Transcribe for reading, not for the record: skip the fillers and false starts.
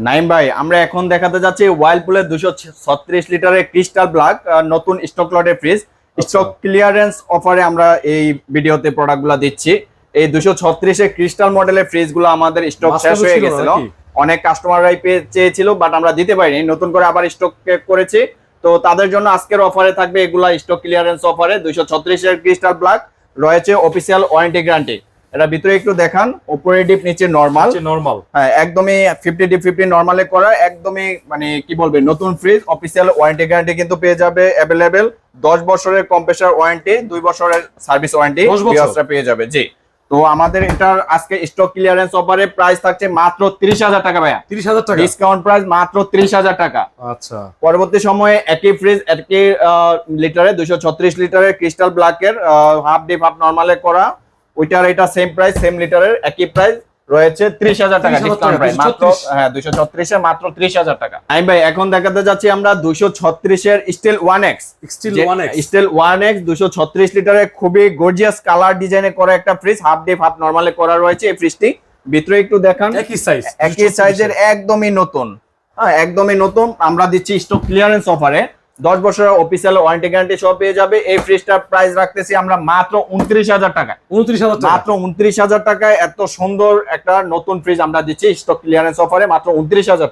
নাইম ভাই, আমরা এখন দেখাতে যাচ্ছি ওয়ার্লপুলের 236 লিটারের ক্রিস্টাল ব্ল্যাক নতুন স্টক লটের ফ্রিজ। স্টক ক্লিয়ারেন্স অফারে আমরা এই ভিডিওতে প্রোডাক্টগুলো দিচ্ছি। এই 236 এর ক্রিস্টাল মডেলের ফ্রিজগুলো আমাদের স্টক শেষ হয়ে গেছিল, অনেক কাস্টমাররাই চেয়েছিল, বাট আমরা দিতে পারিনি, নতুন করে আবার স্টক করেছি। তো তাদের জন্য আজকের অফারে থাকবে এগুলা স্টক ক্লিয়ারেন্স অফারে 236 এর ক্রিস্টাল ব্ল্যাক, রয়েছে অফিসিয়াল ওয়ারেন্টি গ্যারান্টি। এটা ভিতরে একটু দেখান, উপরে ডিপ নিচে নরমাল। হ্যাঁ, একদমই 50 ডিপ 50 নরমালে করা, একদমই মানে কি বলবে নতুন ফ্রিজ। অফিসিয়াল ওয়ারেন্টি গ্যারান্টি কিন্তু পেয়ে যাবে अवेलेबल, 10 বছরের কম্প্রেসর ওয়ারেন্টি, 2 বছরের সার্ভিস ওয়ারেন্টি ভিউয়ার্সরা পেয়ে যাবে। জি, তো আমাদের এটার আজকে স্টক ক্লিয়ারেন্স অফারে প্রাইস থাকছে মাত্র 30,000 টাকা ভাইয়া। 30,000 টাকা ডিসকাউন্ট প্রাইস মাত্র 30,000 টাকা। আচ্ছা, পরবর্তী সময়ে একই ফ্রিজ একই লিটারে 236 লিটারের ক্রিস্টাল ব্ল্যাকের হাফ ডিপ হাফ নরমালে করা, ওইটার এটা সেম প্রাইস, সেম লিটারের একই প্রাইস রয়েছে 30,000 টাকা ডিসকাউন্ট প্রাইস মাত্র। হ্যাঁ, 236 এর মাত্র 30,000 টাকা। আমি ভাই এখন দেখাতে যাচ্ছি আমরা 236 এর স্টিল 1X। স্টিল 1X 236 লিটারের খুবই গর্জিয়াস কালার ডিজাইনে করা একটা ফ্রিজ, হাফ ডিপ হাফ নরমালে করা রয়েছে এই ফ্রিজটি। ভিতরে একটু দেখান, একই সাইজের, একদমই নতুন। হ্যাঁ, একদমই নতুন। আমরা দিচ্ছি স্টক ক্লিয়ারেন্স অফারে 10 বছরের অফিসিয়াল ওয়ারেন্টি গ্যারান্টি সব পেয়ে যাবে। এই ফ্রিজটার প্রাইস রাখতেছি আমরা মাত্র 29,000 টাকা। 29,000 টাকা, মাত্র 29,000 টাকায় এত সুন্দর একটা নতুন ফ্রিজ আমরা দিচ্ছি স্টক ক্লিয়ারেন্স অফারে মাত্র 29,000 টাকা।